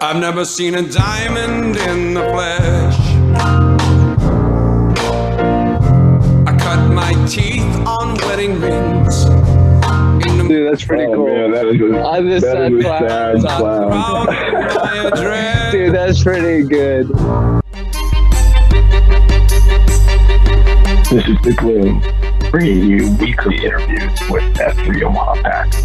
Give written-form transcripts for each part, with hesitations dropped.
I've never seen a diamond in the flesh. I cut my teeth on wedding rings. Dude, that's pretty cool. Man, that is a sad clown. Dude, that's pretty good. This is The Gloom, bringing you weekly interviews with F3 Omaha packs,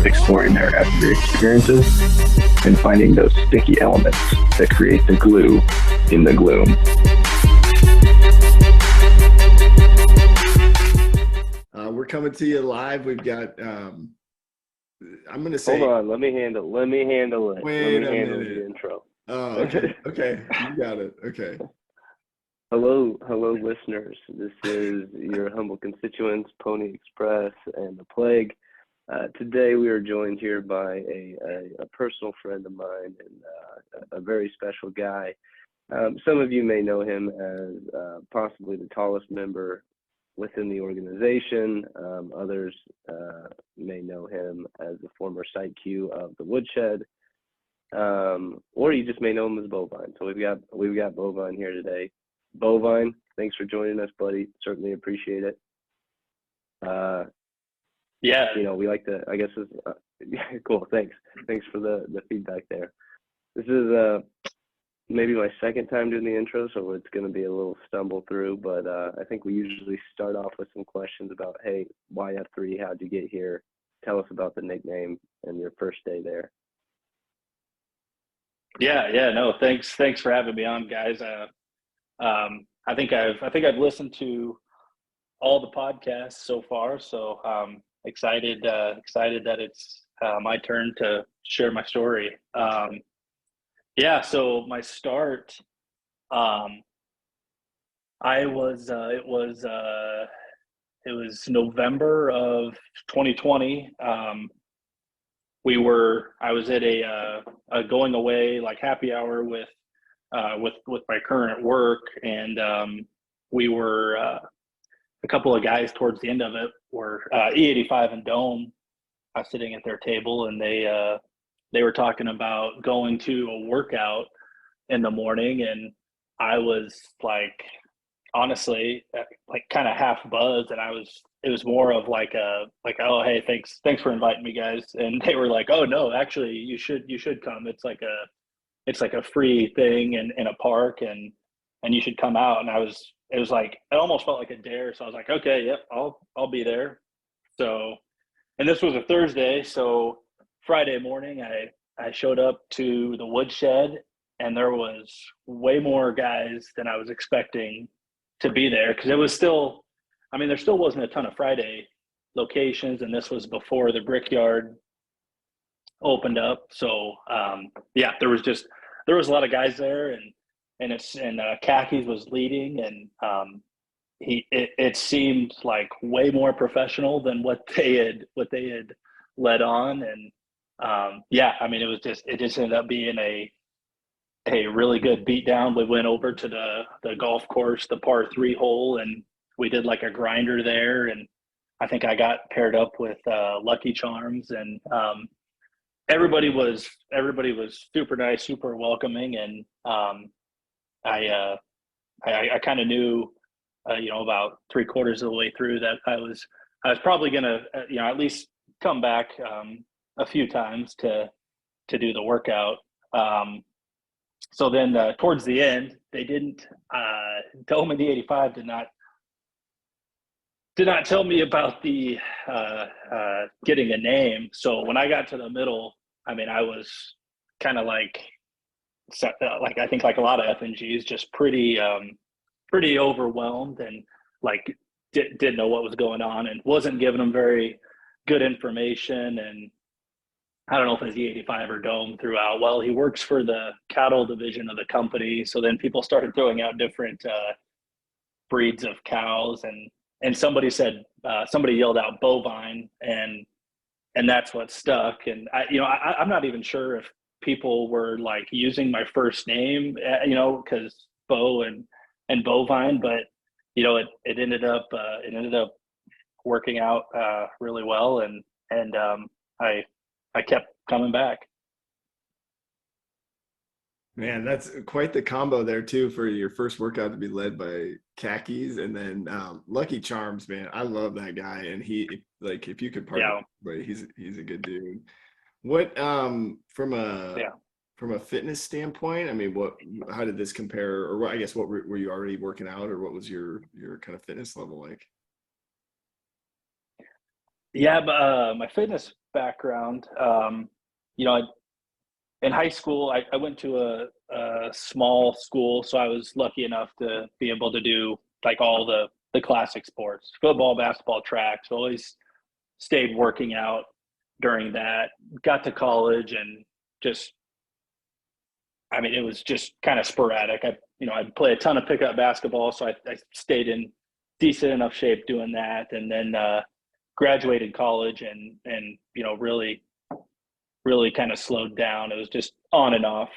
exploring their F3 experiences and finding those sticky elements that create the glue in the gloom. We're coming to you live. We've got, I'm going to say. Hold on, let me handle it. Wait let me handle minute. the intro. Oh, okay. Okay. You got it. Okay. Hello, listeners. This is your humble constituents, Pony Express and the Plague. Today we are joined here by a personal friend of mine and a very special guy. Some of you may know him as possibly the tallest member within the organization. Others may know him as the former site Q of the Woodshed, or you just may know him as Bovine. So we've got Bovine here today. Bovine, thanks for joining us, buddy. Certainly appreciate it. Yeah, you know, we like to, I guess, cool. Thanks for the feedback there. This is maybe my second time doing the intro, so it's going to be a little stumble through, but I think we usually start off with some questions about, hey, why F3? How'd you get here? Tell us about the nickname and your first day there. Yeah. No, thanks for having me on, guys. I think I've listened to all the podcasts so far, so excited that it's my turn to share my story. So my start, it was November of 2020. I was at a going away like happy hour with my current work, and we were a couple of guys towards the end of it were E85 and Dome sitting at their table, and they were talking about going to a workout in the morning, and I was like, honestly, like kind of half buzzed, and it was more of like oh, hey, thanks for inviting me, guys. And they were like, oh no, actually you should come. It's like a free thing in a park, and you should come out. And it was like, it almost felt like a dare. So I was like, okay, yep, I'll be there. So, and this was a Thursday. So Friday morning, I showed up to the Woodshed, and there was way more guys than I was expecting to be there. Cause it was still, there still wasn't a ton of Friday locations. And this was before the Brickyard opened up. So there was a lot of guys there, and Khakis was leading, and it seemed like way more professional than what they had led on. And it just ended up being a really good beatdown. We went over to the golf course, the par 3 hole, and we did like a grinder there, and I think I got paired up with Lucky Charms, and everybody was super nice, super welcoming, and I kind of knew, about 3/4 of the way through that I was probably gonna, at least come back a few times to do the workout. So then towards the end, they didn't. Dome in the 85 did not tell me about the getting a name. So when I got to the middle, I was kind of like I think like a lot of FNGs, just pretty overwhelmed, and like didn't know what was going on, and wasn't giving them very good information. And I don't know if it's the 85 or Dome throughout. Well, he works for the cattle division of the company. So then people started throwing out different breeds of cows, and somebody yelled out Bovine, and that's what stuck. And I'm not even sure if people were like using my first name, because Bo and Bovine, but it ended up working out really well, and, I kept coming back. Man, that's quite the combo there too for your first workout to be led by khakis and then Lucky Charms, man. I love that guy, and like if you could partner, Yeah, but he's a good dude. What yeah. from a fitness standpoint, I mean, how did this compare, or I guess what were you already working out, or what was your kind of fitness level like? Yeah, but my fitness background, you know, in high school, I went to a small school, so I was lucky enough to be able to do like all the classic sports, football, basketball, track. So always stayed working out during that. Got to college and just, I mean, it was just kind of sporadic. I play a ton of pickup basketball, so I stayed in decent enough shape doing that, and then graduated college and really kind of slowed down. It was just on and off,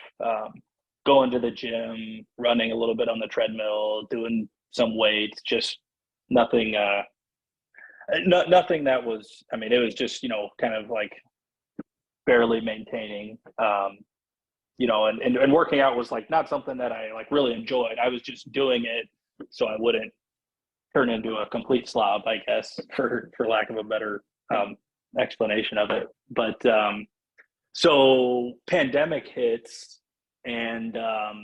going to the gym, running a little bit on the treadmill, doing some weights, just nothing, nothing that was, I mean, it was just, kind of like barely maintaining, and working out was like not something that I like really enjoyed. I was just doing it so I wouldn't turn into a complete slob, I guess, for lack of a better explanation of it. But so pandemic hits, and I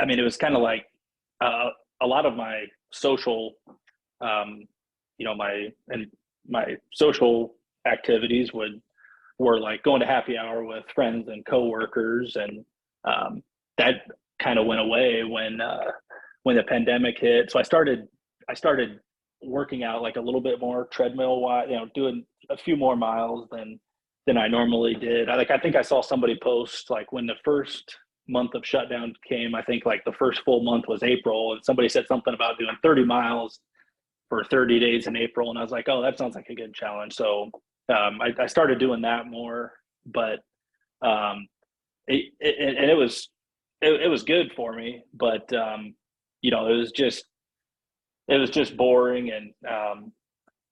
mean, it was kind of like a lot of my social, my social activities were like going to happy hour with friends and coworkers, and that kind of went away when the pandemic hit. So I started working out like a little bit more treadmill wise, doing a few more miles than I normally did. I think I saw somebody post like when the first month of shutdown came, I think like the first full month was April, and somebody said something about doing 30 miles for 30 days in April, and I was like, oh, that sounds like a good challenge. So I started doing that more, but it was good for me, but it was just boring. And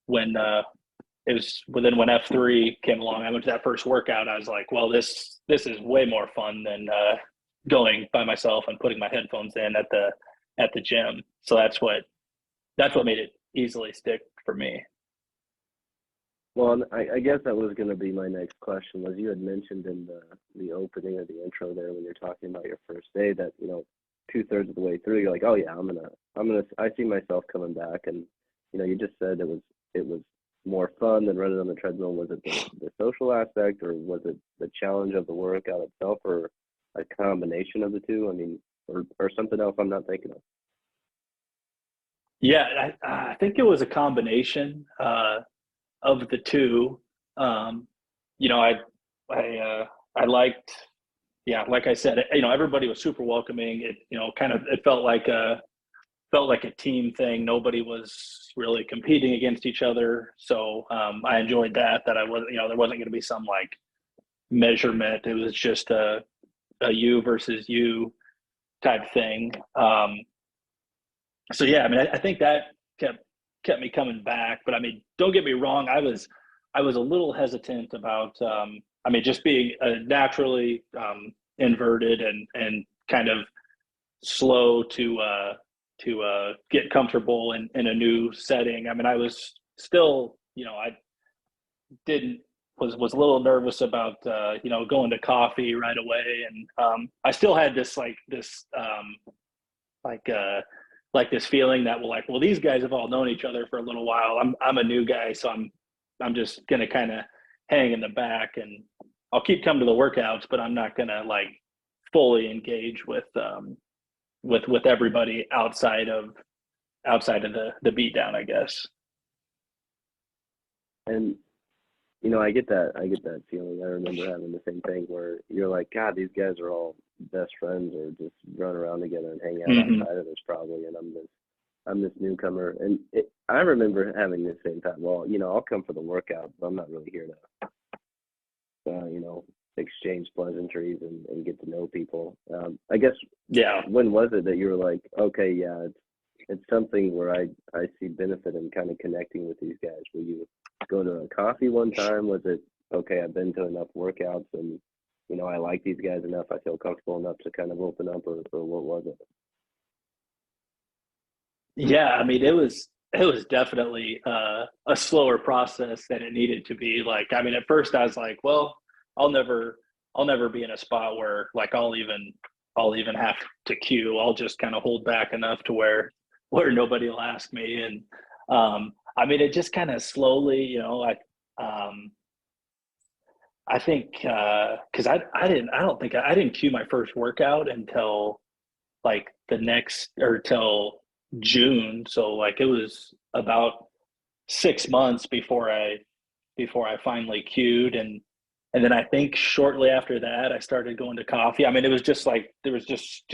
when F3 came along, I went to that first workout. I was like, well, this is way more fun than going by myself and putting my headphones in at the gym. So that's what made it easily stick for me. Well, I guess that was going to be my next question. Was you had mentioned in the opening or the intro there when you're talking about your first day that 2/3 of the way through you're like, oh yeah, I see myself coming back, and you just said it was more fun than running on the treadmill. Was it the social aspect, or was it the challenge of the workout itself, or a combination of the two? I mean, or something else I'm not thinking of. Yeah, I think it was a combination of the two. I liked, yeah, like I said, everybody was super welcoming. It felt like a team thing. Nobody was really competing against each other. So I enjoyed that I wasn't, there wasn't going to be some like measurement. It was just a you versus you type thing. So yeah, I mean, I think that kept me coming back. But I mean, don't get me wrong, I was a little hesitant about, just being naturally inverted and kind of slow to get comfortable in a new setting. I mean, I was still, I didn't was a little nervous about going to coffee right away, and I still had this like this feeling that well, these guys have all known each other for a little while. I'm a new guy, so I'm just gonna kind of hang in the back, and I'll keep coming to the workouts, but I'm not gonna like fully engage with everybody outside of the beat down, I guess. And I get that feeling. I remember having the same thing where you're like, God, these guys are all best friends or just run around together and hang out outside of this probably, and I'm this newcomer. And I remember having the same thought. Well, I'll come for the workout, but I'm not really here to exchange pleasantries and get to know people. I guess, Yeah. when was it that you were like, okay, yeah, it's something where I see benefit in kind of connecting with these guys? Were you go to a coffee one time? Was it, okay, I've been to enough workouts and I like these guys enough, I feel comfortable enough to kind of open up, or what was it? Yeah, I mean, it was definitely a slower process than it needed to be. Like, I mean, at first I was like, well, I'll never be in a spot where like I'll even have to queue. I'll just kind of hold back enough to where nobody will ask me. And I mean, it just kind of slowly, I think because I didn't queue my first workout until like the next or till June. So like it was about 6 months before I finally queued. And then I think shortly after that I started going to coffee. I mean, it was just like there was just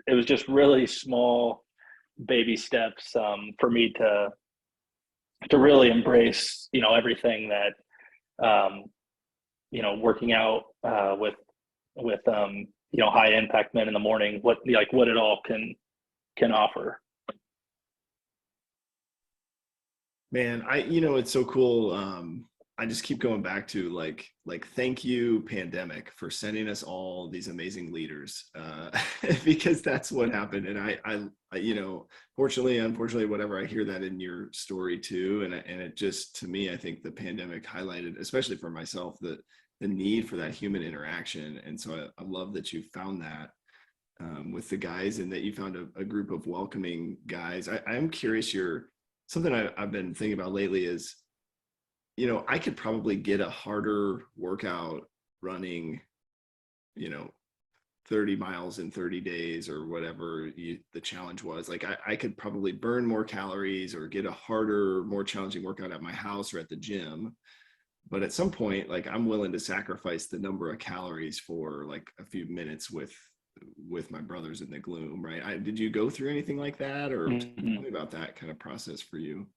it was just really small baby steps for me to really embrace, everything that working out with high impact men in the morning, what it all can offer. Man, it's so cool. I just keep going back to like thank you pandemic for sending us all these amazing leaders, because that's what happened. And I fortunately, unfortunately, whatever, I hear that in your story too. And it just, to me, I think the pandemic highlighted, especially for myself, the need for that human interaction. And so I love that you found that with the guys, and that you found a group of welcoming guys. I'm curious, something I've been thinking about lately is, I could probably get a harder workout running, 30 miles in 30 days or whatever the challenge was. Like I could probably burn more calories or get a harder, more challenging workout at my house or at the gym. But at some point, like I'm willing to sacrifice the number of calories for like a few minutes with my brothers in the gloom, right? Did you go through anything like that, or tell me about that kind of process for you?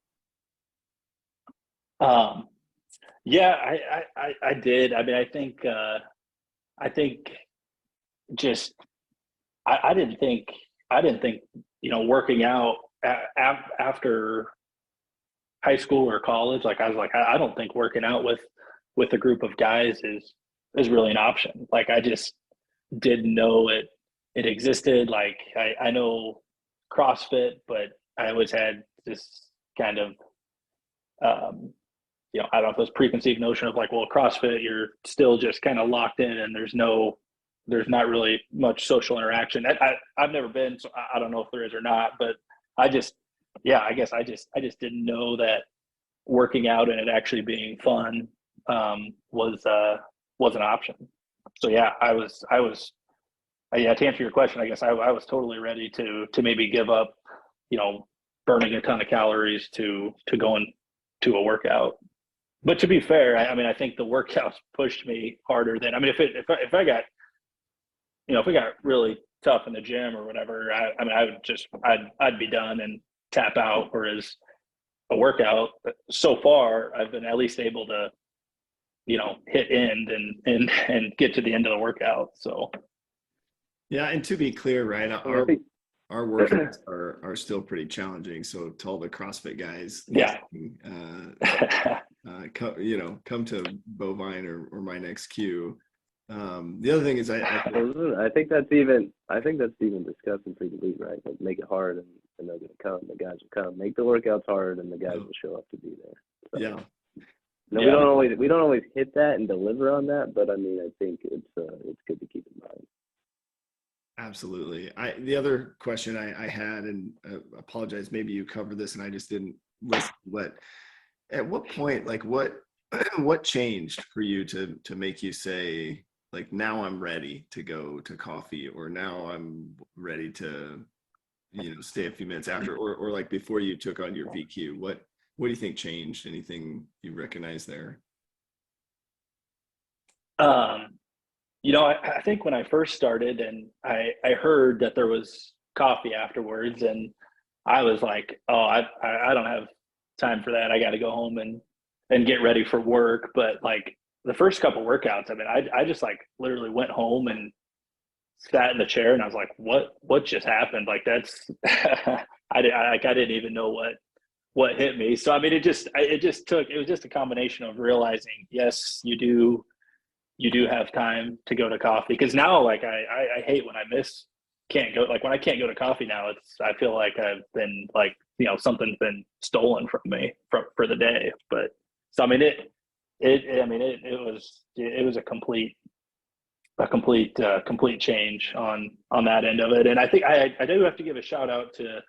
Yeah, I did. I mean, I think just I didn't think working out after high school or college, like I was like, I don't think working out with a group of guys is really an option. Like I just didn't know it existed. Like I know CrossFit, but I always had this kind of I don't know if it was preconceived notion of like, well, CrossFit, you're still just kind of locked in and there's not really much social interaction. I've never been, so I don't know if there is or not, but I guess I just didn't know that working out and it actually being fun was an option. So yeah, to answer your question, I guess I was totally ready to maybe give up, burning a ton of calories to going to a workout. But to be fair, I mean, I think the workouts pushed me harder than, I mean, if I got, if it got really tough in the gym or whatever, I mean, I'd be done and tap out. Whereas a workout, so far, I've been at least able to, hit end and get to the end of the workout. So. Yeah. And to be clear, right, our workouts are still pretty challenging. So to all the CrossFit guys, yeah, come to Bovine or my next queue. The other thing is I think that's even discussing for the league, right? Like make it hard and they're going to come. The guys will come. Make the workouts hard and the guys will show up to be there. So, yeah. No, we don't always hit that and deliver on that, but I mean, I think it's good to keep in mind. Absolutely. The other question I had, and apologize, maybe you covered this and I just didn't listen, but at what point, like what changed for you to make you say, like, now I'm ready to go to coffee, or now I'm ready to, stay a few minutes after, or like before you took on your VQ? What do you think changed? Anything you recognize there? I think when I first started and I heard that there was coffee afterwards, and I was like, oh, I don't have time for that. I got to go home and get ready for work. But like the first couple workouts, I mean, I just like literally went home and sat in the chair and I was like, what just happened? Like that's, I didn't even know what hit me. So, I mean, it was just a combination of realizing, yes, you do you do have time to go to coffee. Because now, like, I hate when I can't go, like when I can't go to coffee now, I feel like I've been like, something's been stolen from me for the day. But so, I mean, it was a complete change on that end of it. And I think I do have to give a shout out to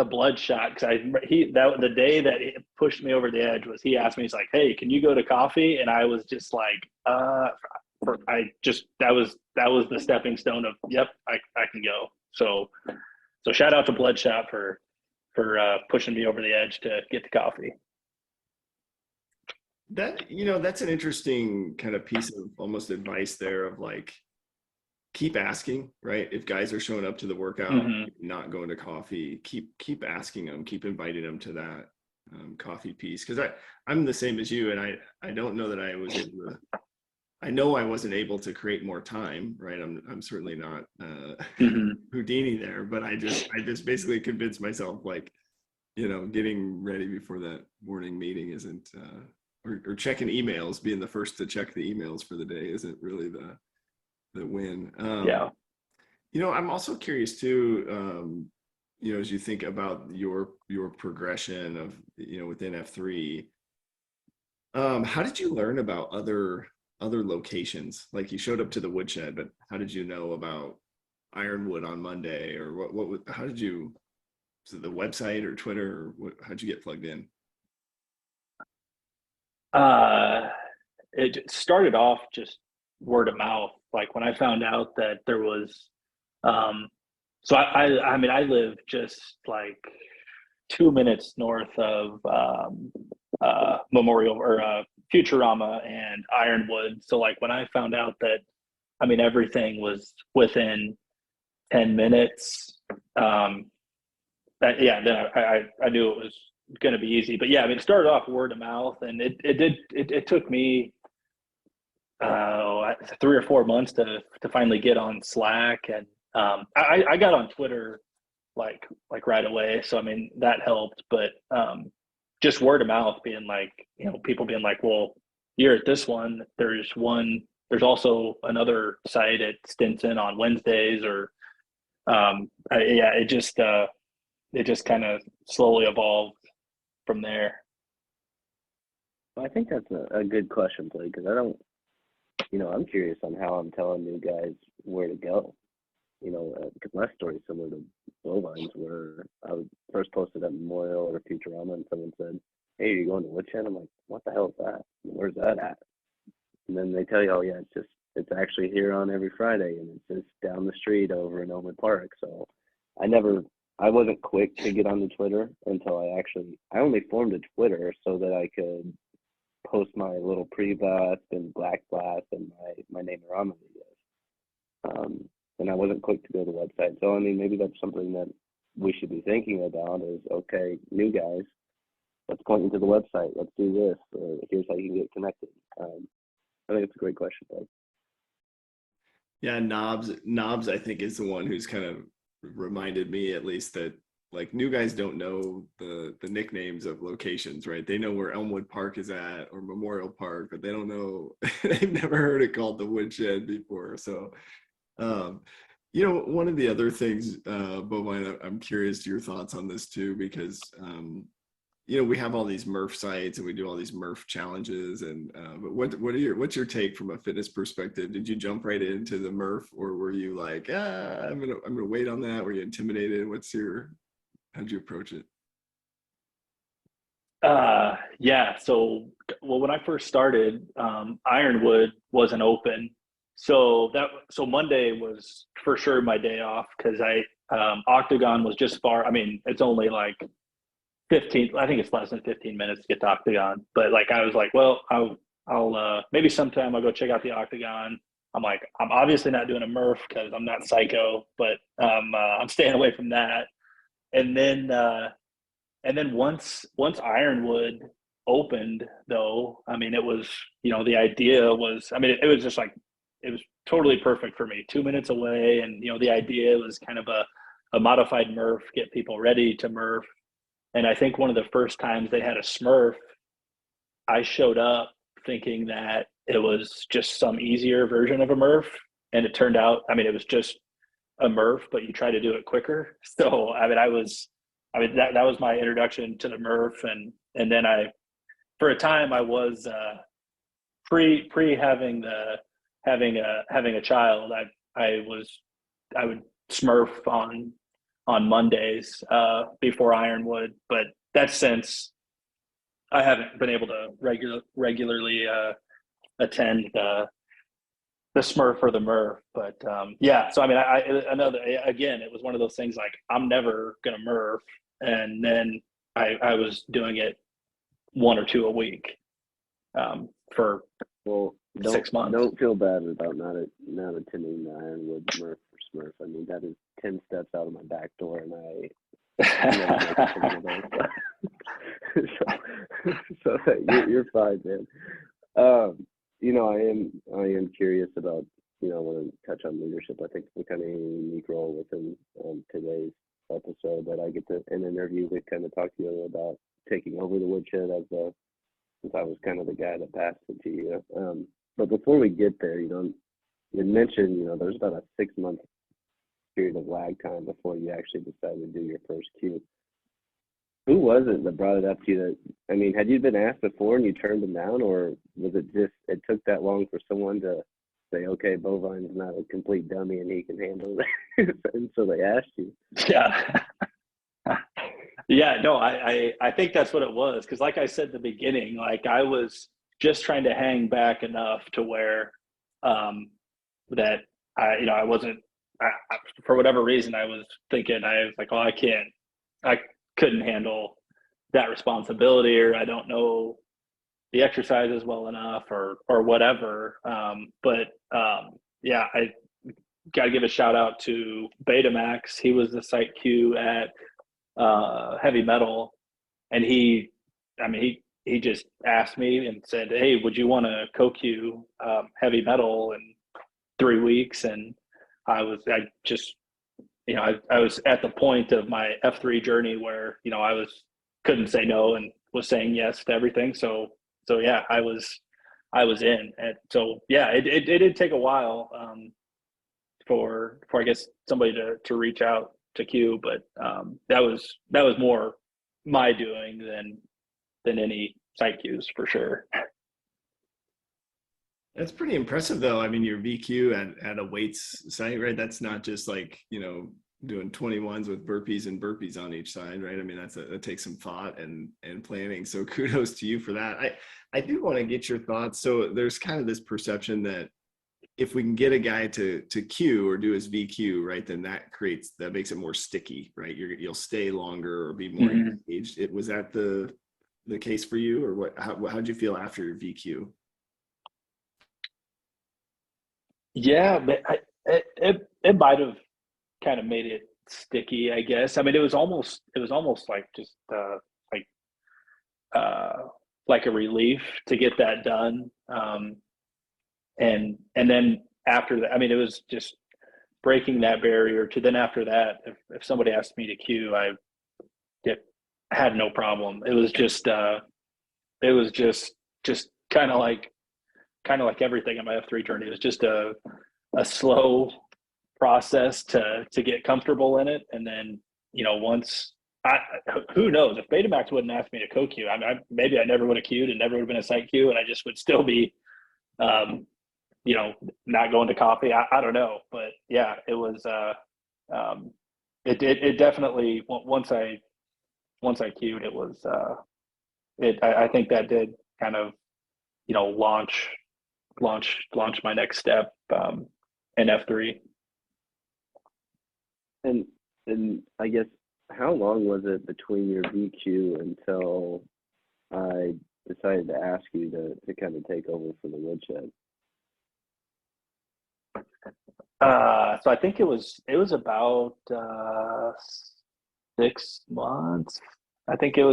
Bloodshot, because the day that he pushed me over the edge was, he asked me, he's like, "Hey, can you go to coffee?" And I was just like, that was the stepping stone of, yep, I can go. So shout out to Bloodshot for pushing me over the edge to get to coffee. That's an interesting kind of piece of almost advice there, of like, keep asking, right? If guys are showing up to the workout, not going to coffee, keep asking them, keep inviting them to that coffee piece. Because I'm the same as you, and I don't know that I was able to. I know I wasn't able to create more time, right? I'm certainly not Houdini there, but I just basically convinced myself, like, getting ready before that morning meeting isn't, or checking emails, being the first to check the emails for the day isn't really the win. I'm also curious too, as you think about your progression of, within F3, how did you learn about other locations? Like, you showed up to the Woodshed, but how did you know about Ironwood on Monday, or how did you, was it the website or Twitter, or how'd you get plugged in? It started off just word of mouth. Like, when I found out that there was, so I mean, I live just like 2 minutes north of Memorial or Futurama and Ironwood. So like, when I found out that, I mean, everything was within 10 minutes, then I knew it was going to be easy. But yeah, I mean, it started off word of mouth, and it took me 3 or 4 months to finally get on Slack, and I got on Twitter like right away. So I mean, that helped, but just word of mouth, being like, people being like, well, you're at this one. There's also another site at Stinson on Wednesdays, or it just kind of slowly evolved from there. I think that's a good question, Blake, because I'm curious on how I'm telling new guys where to go. Because my story is similar to Bovine's, where I was first posted at Memorial or Futurama, and someone said, "Hey, are you going to Woodshed?" I'm like, "What the hell is that? Where's that at?" And then they tell you, "Oh yeah, it's actually here on every Friday, and it's just down the street over in Elmwood Park." So I wasn't quick to get on the Twitter until I only formed a Twitter so that I could post my little pre-blast and black blast and my name around the videos. And I wasn't quick to go to the website. So, I mean, maybe that's something that we should be thinking about is, okay, new guys, let's point you to the website. Let's do this. Or here's how you can get connected. I think it's a great question, Doug. Yeah, Knobs, I think, is the one who's kind of reminded me, at least, that like, new guys don't know the nicknames of locations, right? They know where Elmwood Park is at, or Memorial Park, but they don't know, they've never heard it called the Woodshed before. So, one of the other things, Bovine, I'm curious to your thoughts on this too, because, we have all these Murph sites and we do all these Murph challenges, and but what's your take from a fitness perspective? Did you jump right into the Murph, or were you like, I'm gonna wait on that? Were you intimidated? How'd you approach it? Yeah. So, well, when I first started, Ironwood wasn't open. So Monday was for sure my day off, because Octagon was just far. I mean, it's only like 15, I think it's less than 15 minutes to get to Octagon. But like, I was like, well, I'll maybe sometime I'll go check out the Octagon. I'm like, I'm obviously not doing a Murph because I'm not psycho, but I'm staying away from that. And then once Ironwood opened, though, I mean, it was, the idea was, I mean, it was just like, it was totally perfect for me, 2 minutes away. And, the idea was kind of a modified Murph, get people ready to Murph. And I think one of the first times they had a Smurf, I showed up thinking that it was just some easier version of a Murph. And it turned out, I mean, it was just a Murph, but you try to do it quicker. So, that was my introduction to the Murph. And then for a time I was, pre having a child, I would Smurf on Mondays, before Ironwood, but that's since I haven't been able to regularly attend the Smurf or the Murph. But yeah, so I mean, it was one of those things like I'm never gonna Murph, and then I was doing it one or two a week for Well, 6 months. Don't feel bad about not attending the Ironwood Murph or Smurf. I mean, that is 10 steps out of my back door, and I never make it to one of those. So you're fine, man. I am curious about, I want to touch on leadership. I think it's kind of a unique role within today's episode that I get to, in an interview, to kind of talk to you about taking over the Woodshed since I was kind of the guy that passed it to you. But before we get there, you mentioned, there's about a 6-month period of lag time before you actually decided to do your first Q. Who was it that brought it up to you? Had you been asked before and you turned them down, or was it just it took that long for someone to say, okay, Bovine's not a complete dummy and he can handle it, and so they asked you? Yeah. Yeah, no, I think that's what it was. Because like I said at the beginning, like I was just trying to hang back enough to where that I wasn't, for whatever reason, I was thinking, I was like, oh, I couldn't handle that responsibility, or I don't know the exercises well enough, or whatever. Yeah, I got to give a shout out to Betamax. He was the site Q at Heavy Metal, and he just asked me and said, hey, would you want to co-Q Heavy Metal in 3 weeks? And I was at the point of my F3 journey where I couldn't say no and was saying yes to everything. So yeah, I was in. And so yeah, it did take a while for I guess somebody to reach out to Q, but that was more my doing than any site Qs, for sure. That's pretty impressive, though. I mean, your VQ at a weights site, right? That's not just like, doing 21s with burpees and burpees on each side, right? I mean, that takes some thought and planning. So kudos to you for that. I do want to get your thoughts. So there's kind of this perception that if we can get a guy to Q or do his VQ, right, then that makes it more sticky, right? You'll stay longer or be more engaged. Was that the case for you, or what? How'd you feel after your VQ? Yeah, but it might have kind of made it sticky, I guess. I mean, it was almost like just like a relief to get that done. And then after that, I mean, it was just breaking that barrier to then after that, if somebody asked me to Q, I had no problem. It was just kind of like everything in my F3 journey. It was just a slow process to get comfortable in it. And then, once who knows, if Betamax wouldn't ask me to co-Q, maybe I never would have queued and never would have been a site Q, and I just would still be, not going to coffee. I don't know, but yeah, it was, it definitely, once I queued, it was, I think that did kind of, launch my next step in F3. And I guess, how long was it between your VQ until I decided to ask you to kind of take over for the Woodshed? So I think it was about 6 months. I think I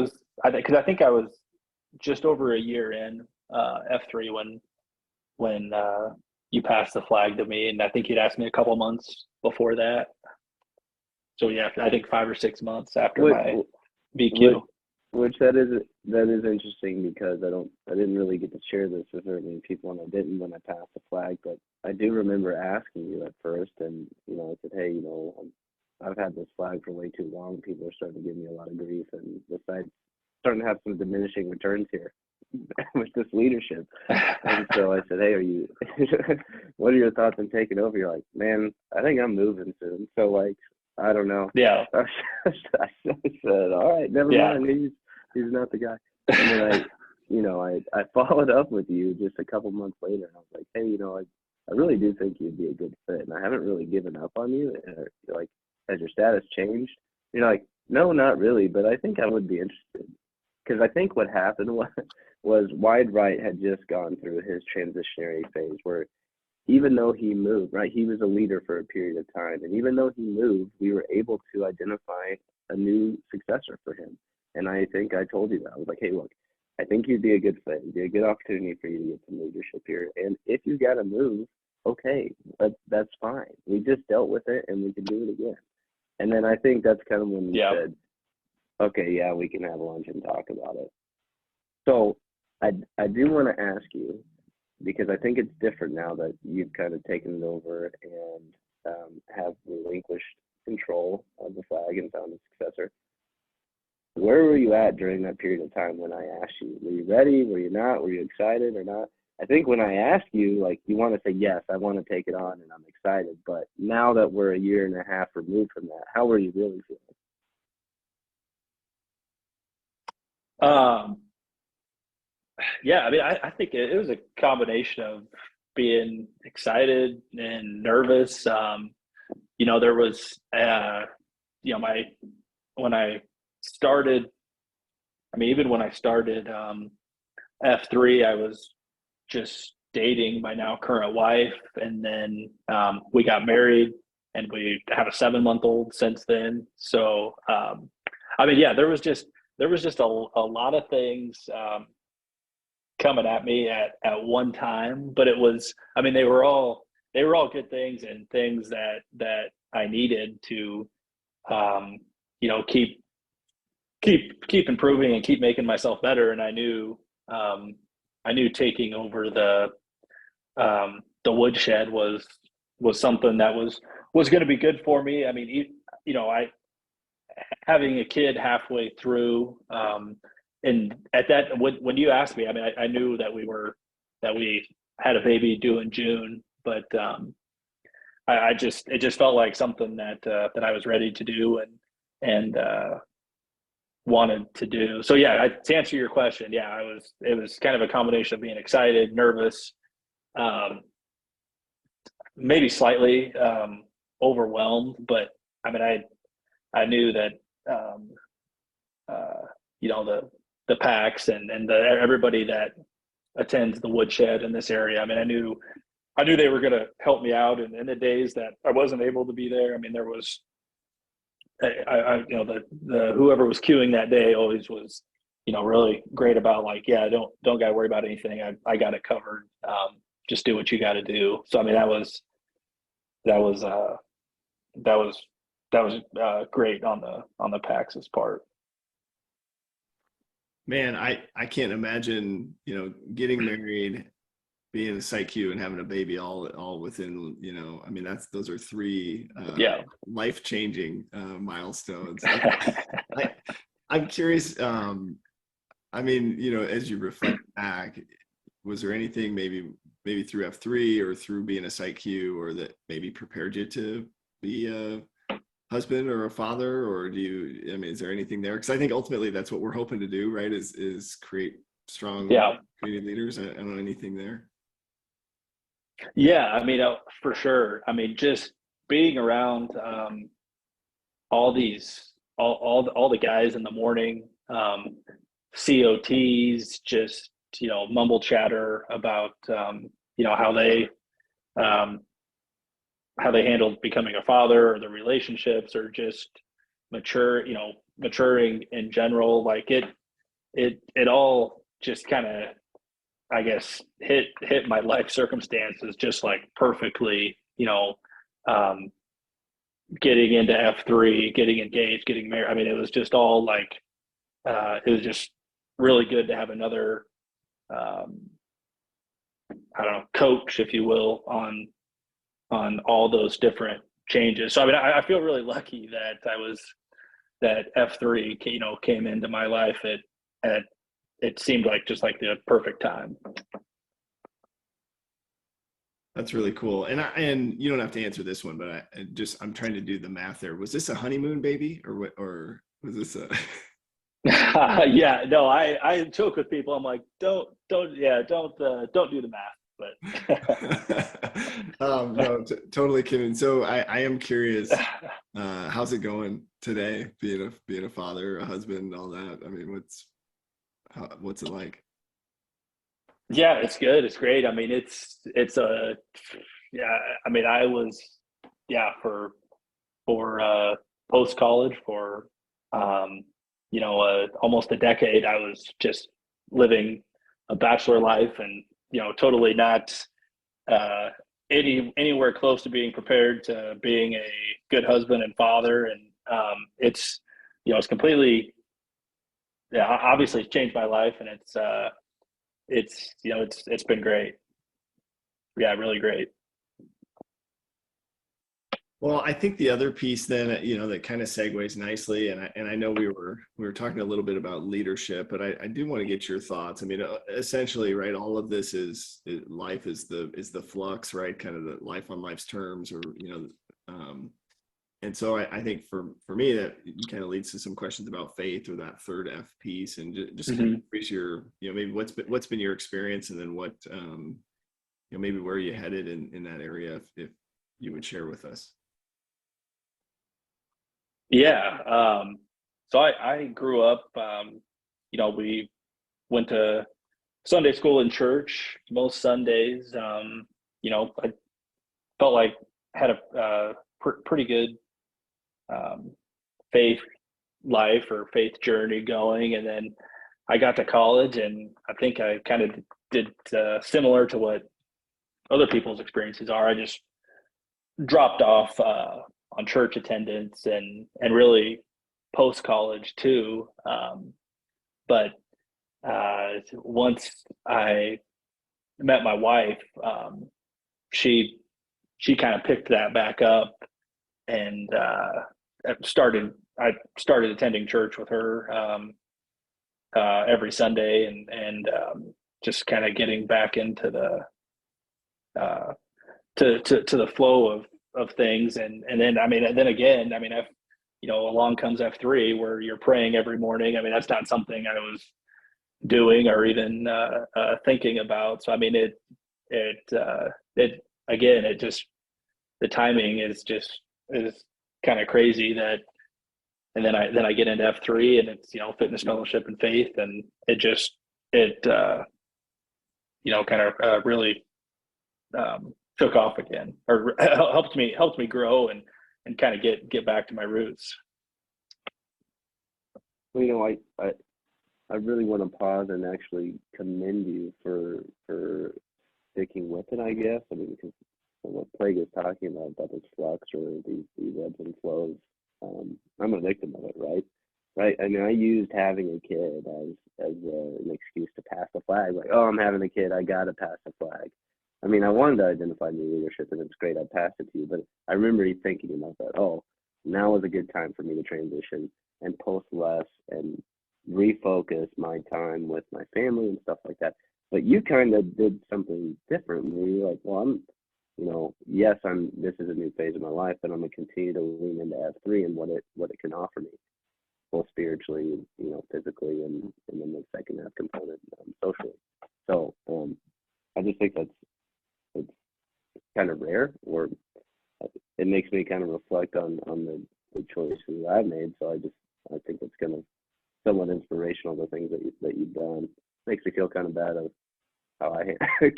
was just over a year in F3 when you passed the flag to me, and I think you'd asked me a couple months before that. So yeah, I think 5 or 6 months after my VQ. which that is interesting because I didn't really get to share this with very many people, and I didn't when I passed the flag. But I do remember asking you at first, and I said, hey, I've had this flag for way too long. People are starting to give me a lot of grief, and besides, starting to have some diminishing returns here with this leadership. And so I said, hey, what are your thoughts on taking over? You're like, man, I think I'm moving soon. So like, I don't know. Yeah. I said, all right, never mind. He's not the guy. And then I followed up with you just a couple months later. And I was like, hey, I really do think you'd be a good fit, and I haven't really given up on you. And you're like, has your status changed? You're like, no, not really, but I think I would be interested. Because I think what happened was Wide Right had just gone through his transitionary phase where even though he moved, right, he was a leader for a period of time. And even though he moved, we were able to identify a new successor for him. And I think I told you that. I was like, hey, look, I think you'd be a good fit. It'd be a good opportunity for you to get some leadership here. And if you got to move, okay, that's fine. We just dealt with it and we can do it again. And then I think that's kind of when you said, okay, yeah, we can have lunch and talk about it. So I do want to ask you, because I think it's different now that you've kind of taken it over and have relinquished control of the flag and found a successor. Where were you at during that period of time when I asked you? Were you ready? Were you not? Were you excited or not? I think when I asked you, like, you want to say, yes, I want to take it on and I'm excited. But now that we're a year and a half removed from that, how were you really feeling? Yeah, I mean, I think it was a combination of being excited and nervous. There was, when I started, even when I started F3, I was just dating my now current wife. And then we got married and we have a 7-month-old since then. So, there was just a lot of things coming at me at one time, but it was, they were all good things and things that I needed to, keep improving and keep making myself better. And I knew taking over the Woodshed was something that was going to be good for me. Having a kid halfway through, and at that, when you asked me, I knew that we had a baby due in June, but it just felt like something that I was ready to do and wanted to do. So yeah, to answer your question, yeah, it was kind of a combination of being excited, nervous, maybe slightly overwhelmed, but I knew that the PACs and everybody that attends the Woodshed in this area. I knew they were going to help me out in the days that I wasn't able to be there. There was, the whoever was queuing that day always was, really great about like, yeah, don't got to worry about anything. I got it covered. Just do what you got to do. So that was great on the PACs' part. Man, I can't imagine, getting married, being in a site queue and having a baby all within, those are 3 life-changing milestones. I'm curious, as you reflect back, was there anything maybe through F3 or through being a site queue or that maybe prepared you to be a husband or a father, or is there anything there? Because I think ultimately that's what we're hoping to do, right? Is create strong community leaders. I don't know anything there. Yeah, for sure. Just being around all the guys in the morning, COTs, just mumble chatter about how they handled becoming a father or the relationships or just maturing in general. Like it all just kind of, I guess, hit my life circumstances just like perfectly, getting into F3, getting engaged, getting married. It was just all like it was just really good to have another, I don't know, coach, if you will, on all those different changes. So I mean, I feel really lucky that F3, came into my life at it seemed like just like the perfect time. That's really cool. And you don't have to answer this one, but I'm trying to do the math there. Was this a honeymoon baby or what, or was this a Yeah, no, I joke with people. I'm like, don't do the math, but no, totally kidding. So I am curious, how's it going today? Being a father, a husband, all that. I mean, what's it like? Yeah, it's good. It's great. I mean, yeah, I mean, I was, yeah, for post college for, almost a decade, I was just living a bachelor life and, totally not, anywhere close to being prepared to being a good husband and father. And, it's completely, yeah, obviously it's changed my life, and it's been great. Yeah, really great. Well, I think the other piece then, that kind of segues nicely, and I know we were talking a little bit about leadership, but I do want to get your thoughts. I mean, essentially, right, all of this life is the flux, right? Kind of the life on life's terms, or and so I think for me that kind of leads to some questions about faith, or that third F piece, and just kind of increase your, maybe what's been your experience, and then what maybe where are you headed in that area, if you would share with us. Yeah. So I grew up, we went to Sunday school in church most Sundays. I felt like I had a pretty good faith life or faith journey going. And then I got to college, and I think I kind of did similar to what other people's experiences are. I just dropped off on church attendance and really post college too. But once I met my wife, she kind of picked that back up, and I started attending church with her every Sunday, and just kind of getting back into the to the flow of things. And then again, along comes F3, where you're praying every morning. I mean, that's not something I was doing or even thinking about. So I mean, it just, the timing is kind of crazy that. And then I get into F3, and it's, fitness, fellowship, and faith, and it kind of really took off again, or helped me grow and kind of get back to my roots. Well, I really want to pause and actually commend you for sticking with it, I guess. I mean, because what Plague is talking about this flux or these ebbs and flows, I'm a victim of it, right? Right. I mean, I used having a kid as an excuse to pass the flag. Like, oh, I'm having a kid, I gotta pass the flag. I mean, I wanted to identify new leadership, and it's great I passed it to you. But I remember thinking about that. Oh, now is a good time for me to transition and post less and refocus my time with my family and stuff like that. But you kind of did something different where you're like, well, yes, this is a new phase of my life, but I'm gonna continue to lean into F3 and what it can offer me, both spiritually, physically, and then the second half component, socially. So I just think it's kind of rare, or it makes me kind of reflect on the choices I've made. So I think it's kind of somewhat inspirational, the things that you've done. Makes me feel kind of bad of how I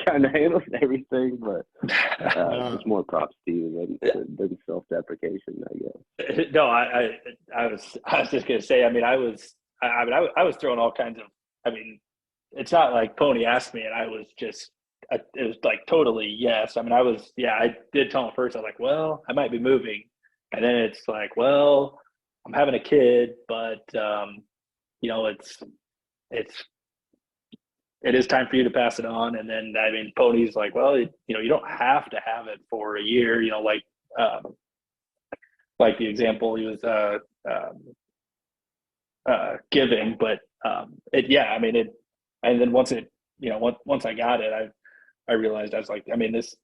kind of handled everything, but it's more props to you than self-deprecation, I guess. No, I was just gonna say. I mean, I was throwing all kinds of. I mean, it's not like Pony asked me, and I was just. It was like totally yes. I mean, I did tell him first. I was like, well, I might be moving, and then it's like, well, I'm having a kid, but it is time for you to pass it on. And then, I mean, Pony's like, well, you don't have to have it for a year, like the example he was giving, but and then once I got it, I realized, I was like, I mean, this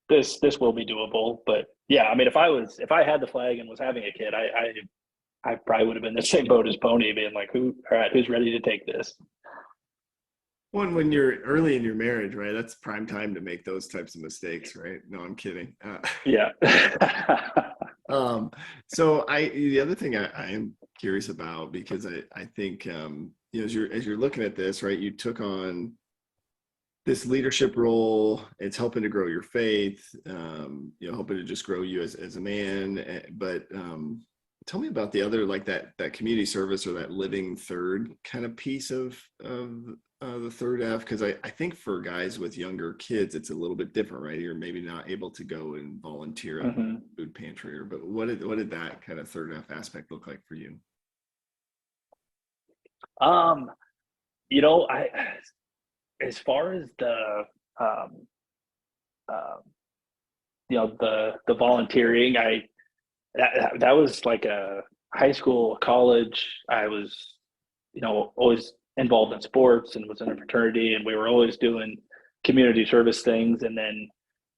will be doable. But yeah, I mean, if I had the flag and was having a kid, I probably would have been in the same boat as Pony, being like, all right, who's ready to take this? When you're early in your marriage, right? That's prime time to make those types of mistakes, right? No, I'm kidding. Yeah. So the other thing I am curious about, because I think as you're looking at this, right, you took on this leadership role. It's helping to grow your faith, helping to just grow you as a man. But tell me about the other, like that community service or that living third kind of piece of the third F, because I think for guys with younger kids, it's a little bit different, right? You're maybe not able to go and volunteer at the food pantry, but what did that kind of third F aspect look like for you? As far as the the volunteering, that was like a high school, college. I was, always involved in sports and was in a fraternity, and we were always doing community service things. And then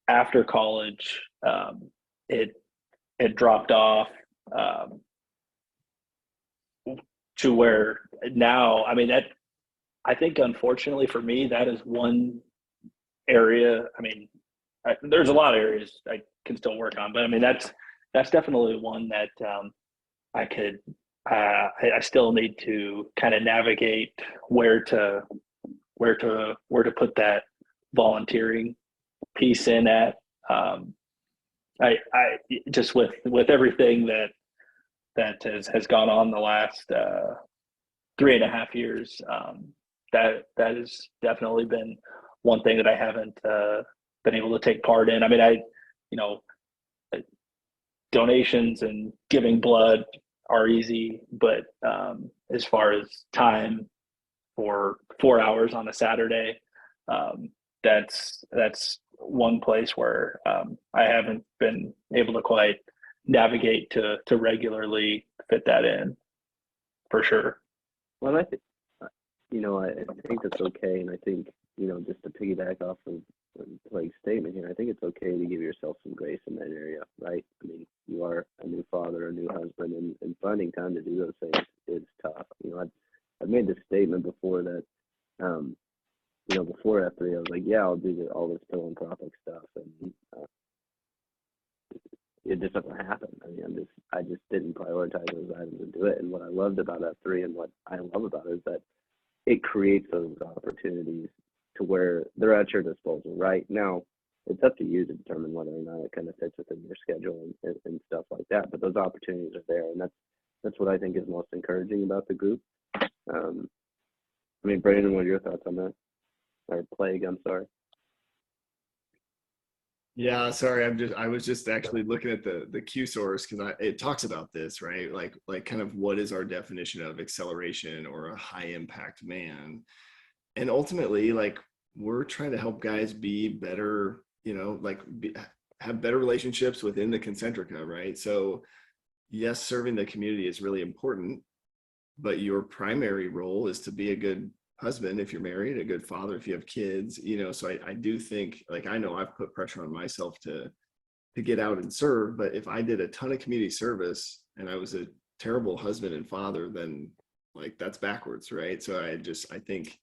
after college, it dropped off to where now, I mean, I think unfortunately for me, that is one area. I mean, there's a lot of areas I can still work on, but I mean, that's definitely one that I still need to kind of navigate where to put that volunteering piece in at. I just with everything that has gone on the last 3.5 years, that has definitely been one thing that I haven't been able to take part in. I mean, donations and giving blood are easy, but as far as time for 4 hours on a Saturday, that's one place where I haven't been able to quite navigate to regularly fit that in, for sure. Well, I think, I think that's okay. And I think, just to piggyback off of Blake's statement here, I think it's okay to give yourself some grace in that area, right? I mean, you are a new father, a new husband, and finding time to do those things is tough. I've made this statement before that, before F3, I was like, yeah, I'll do all this philanthropic stuff, and it just doesn't happen. I mean, I just didn't prioritize those items and do it. And what I loved about F3 and what I love about it is that it creates those opportunities to where they're at your disposal. Right now, it's up to you to determine whether or not it kind of fits within your schedule and stuff like that. But those opportunities are there, and that's what I think is most encouraging about the group. I mean, Brandon, what are your thoughts on that? Or Plague, I'm sorry. Yeah, sorry. I was just actually looking at the Q source, because it talks about this, right? Like kind of what is our definition of acceleration or a high impact man? And ultimately, like, we're trying to help guys be better, have better relationships within the concentrica, right? So yes, serving the community is really important, but your primary role is to be a good husband if you're married, a good father if you have kids, so I do think, like, I know I've put pressure on myself to get out and serve, but if I did a ton of community service and I was a terrible husband and father, then like that's backwards, right? So I think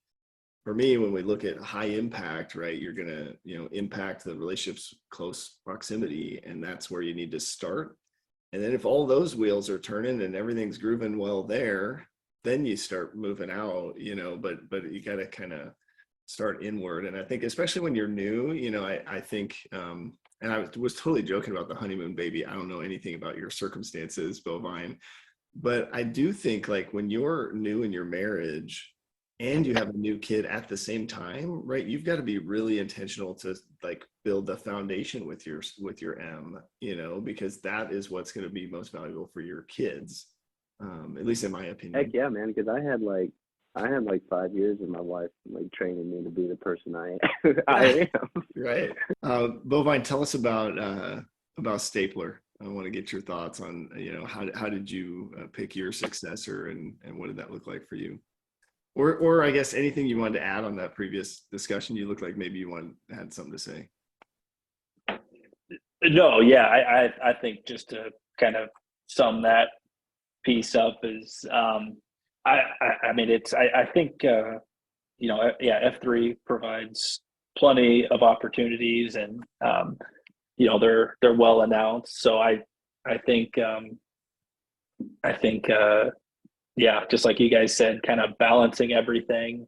for me, when we look at high impact, right, you're gonna impact the relationships, close proximity, and that's where you need to start. And then if all those wheels are turning and everything's grooving well there, then you start moving out, but you got to kind of start inward. And I think, especially when you're new, I think, and I was totally joking about the honeymoon baby. I don't know anything about your circumstances, Bovine, but I do think, like, when you're new in your marriage and you have a new kid at the same time, right, you've got to be really intentional to like build the foundation with your M, because that is what's going to be most valuable for your kids. at least in my opinion. Heck yeah, man, because I had like 5 years of my wife like training me to be the person I am. Right. Bovine, tell us about Stapler. I want to get your thoughts on, how did you pick your successor, and what did that look like for you? Or I guess anything you wanted to add on that previous discussion. You look like maybe you had something to say. No, yeah, I think just to kind of sum that piece up is, I mean, I think, yeah, F3 provides plenty of opportunities, and, they're well announced. So I think, yeah, just like you guys said, kind of balancing everything.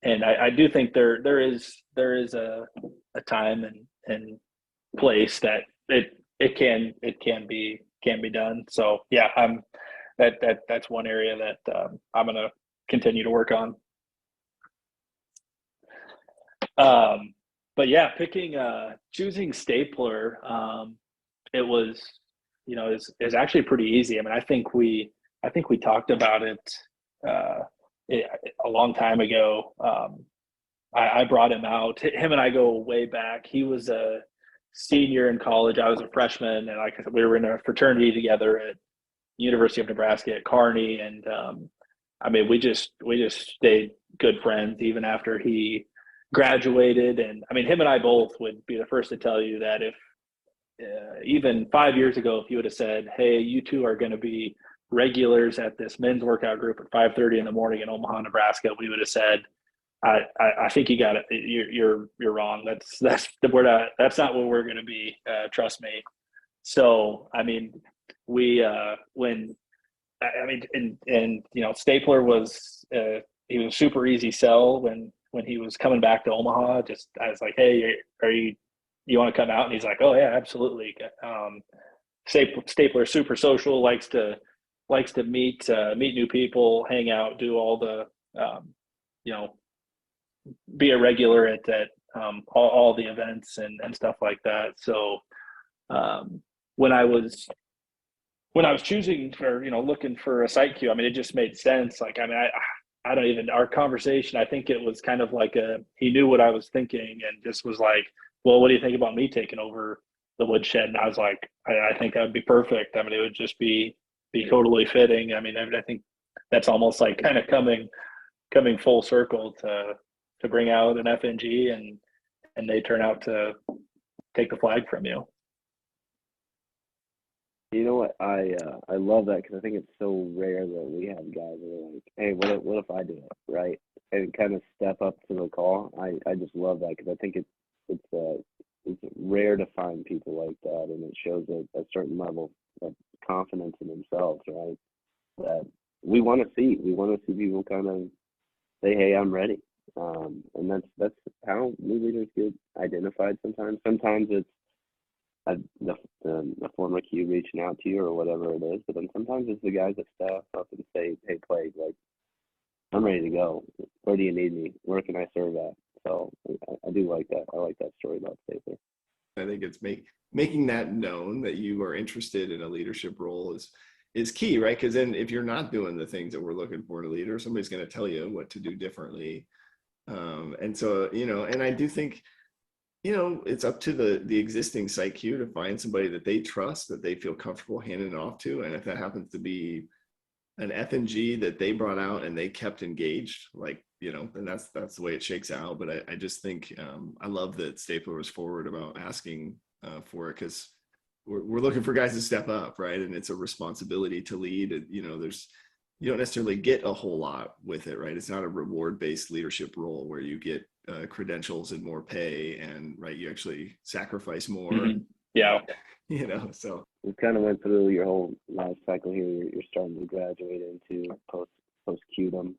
And I do think there is a time and place that it can be done. So yeah, that's one area that I'm gonna continue to work on. But yeah, choosing Stapler, it was, is actually pretty easy. I mean, I think we talked about it, uh, a long time ago. I brought him out. Him and I go way back. He was a senior in college. I was a freshman, and like I said, we were in a fraternity together at University of Nebraska at Kearney. And I mean, we just stayed good friends even after he graduated. And I mean, him and I both would be the first to tell you that if even 5 years ago, if you would have said, "Hey, you two are going to be regulars at this men's workout group at 5:30 in the morning in Omaha, Nebraska," we would have said, I think you got it. You're wrong. That's that's not what we're going to be. Trust me." So, I mean, we Stapler was, he was super easy sell when he was coming back to Omaha. Just, I was like, "Hey, you want to come out?" And he's like, "Oh yeah, absolutely." Stapler super social, likes to meet new people, hang out, do all the be a regular at all the events and stuff like that. So when I was choosing for, looking for a site Q, I mean, it just made sense. Like, I mean, I don't even, our conversation, I think it was kind of like he knew what I was thinking and just was like, "Well, what do you think about me taking over the Woodshed?" And I was like, I think that would be perfect. I mean, it would just be totally fitting. I mean, I think that's almost like kind of coming full circle to bring out an FNG and they turn out to take the flag from you. You know what? I love that, because I think it's so rare that we have guys that are like, "Hey, what if I do it?" Right? And kind of step up to the call. I just love that, because I think it's rare to find people like that, and it shows a certain level of confidence in themselves, right? That we want to see. We want to see people kind of say, "Hey, I'm ready." And that's how new leaders get identified. Sometimes it's the former Q reaching out to you or whatever it is, but then sometimes it's the guys that step up and say, "Hey, Plague, like, I'm ready to go. Where do you need me? Where can I serve at?" So I do like that. I like that story about Stapler. I think it's making that known that you are interested in a leadership role is key, right? Because then if you're not doing the things that we're looking for in a leader, somebody's going to tell you what to do differently. And so, and I do think, it's up to the existing site Q to find somebody that they trust, that they feel comfortable handing it off to. And if that happens to be an F&G that they brought out and they kept engaged, like, then that's the way it shakes out. But I just think, I love that Stapler was forward about asking for it, because we're looking for guys to step up, right? And it's a responsibility to lead. You don't necessarily get a whole lot with it, right? It's not a reward-based leadership role where you get credentials and more pay, and right, you actually sacrifice more. Mm-hmm. Yeah. So we kind of went through your whole life cycle here. You're starting to graduate into post Qdom.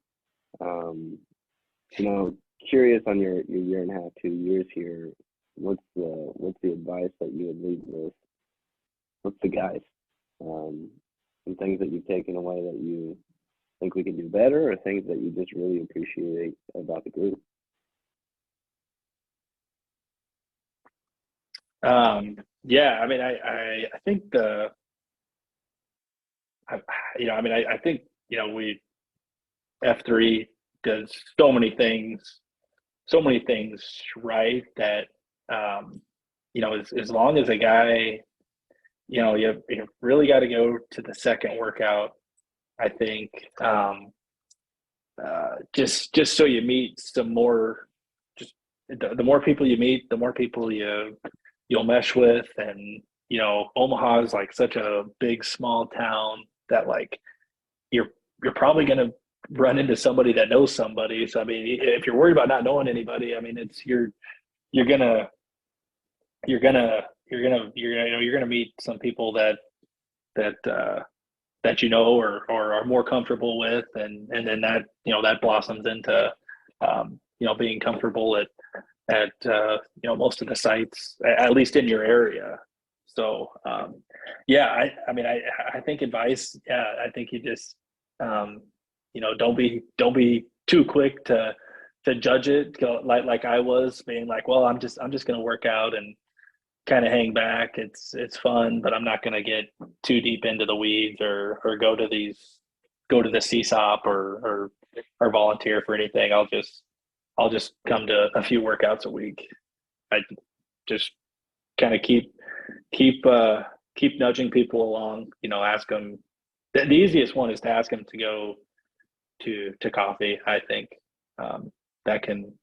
Curious on your year and a half, 2 years here. What's the advice that you would leave with? What's the guys? Some things that you've taken away that you think we could do better, or things that you just really appreciate about the group? Yeah, I mean, I think I think, F3 does so many things right that, as long as a guy, you really got to go to the second workout. I think, just so you meet some more, just the more people you meet, the more people you'll mesh with. And, Omaha is like such a big, small town that like, you're probably going to run into somebody that knows somebody. So, I mean, if you're worried about not knowing anybody, I mean, you're gonna you're gonna meet some people that or are more comfortable with, and then that blossoms into being comfortable at most of the sites, at least in your area. So I think advice, I think you just don't be too quick to judge it, like I was being like, well, I'm just going to work out and kind of hang back. It's fun, but I'm not going to get too deep into the weeds or go to the CSOP or volunteer for anything. I'll just come to a few workouts a week. I just kind of keep nudging people along, ask them. The easiest one is to ask them to go to coffee. I think that can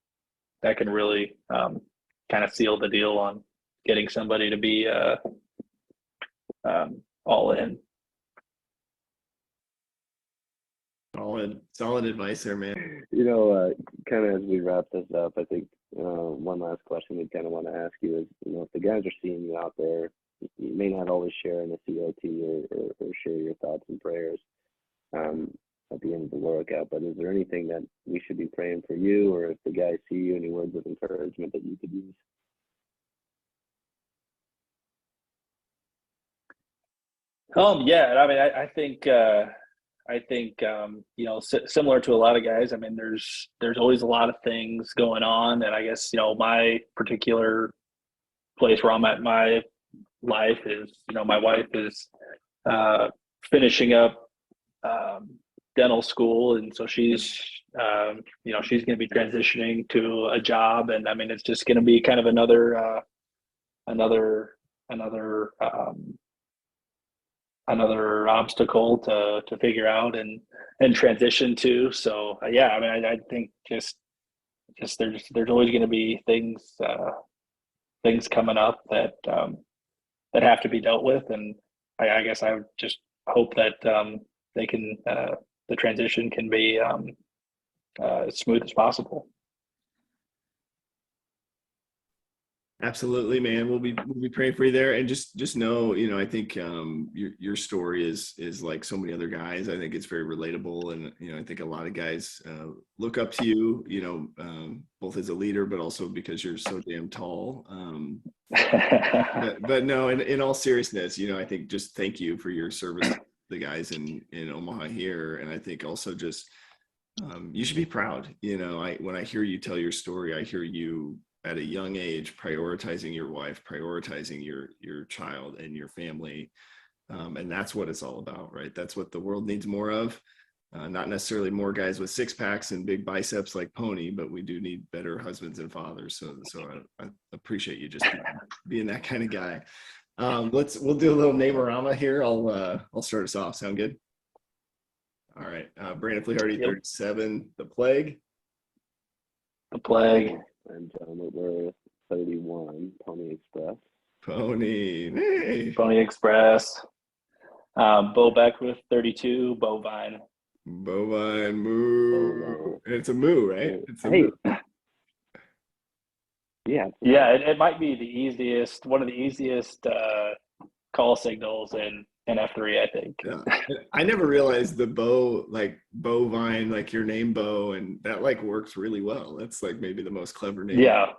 really kind of seal the deal on getting somebody to be all in. Solid advice there, man. Kind of as we wrap this up, I think one last question we kind of want to ask you is, if the guys are seeing you out there, you may not always share in the COT or share your thoughts and prayers at the end of the workout, but is there anything that we should be praying for you, or if the guys see you, any words of encouragement that you could use? Yeah, I mean, I think similar to a lot of guys, I mean, there's always a lot of things going on, and I guess my particular place where I'm at in my life is, my wife is finishing up dental school, and so she's she's going to be transitioning to a job, and I mean, it's just going to be kind of another obstacle to figure out and transition to. So I mean, I think just there's always going to be things coming up that have to be dealt with, and I guess I would just hope that they can the transition can be as smooth as possible. Absolutely, man. We'll be praying for you there, and just know, I think your story is like so many other guys. I think it's very relatable, and I think a lot of guys look up to you, both as a leader, but also because you're so damn tall. But no, in all seriousness, I think just thank you for your service to the guys in Omaha here, and I think also just you should be proud. When I hear you tell your story, I hear you at a young age prioritizing your wife, prioritizing your child and your family, and that's what it's all about, right? That's what the world needs more of. Not necessarily more guys with six packs and big biceps like Pony, but we do need better husbands and fathers. So I appreciate you just being that kind of guy. We'll do a little name-orama here. I'll start us off. Sound good? All right. Brandon Flehardy, 37. The Plague. The Plague. And John Whitworth, 31. Pony Express. Pony Express. Bo Beckwith, 32. Bovine. Moo. It's a moo, right? It's a moo. Yeah. It might be one of the easiest call signals in F3, I think. Yeah. I never realized the Bo, like Bovine, like your name Bo, and that like works really well. That's like maybe the most clever name. Yeah.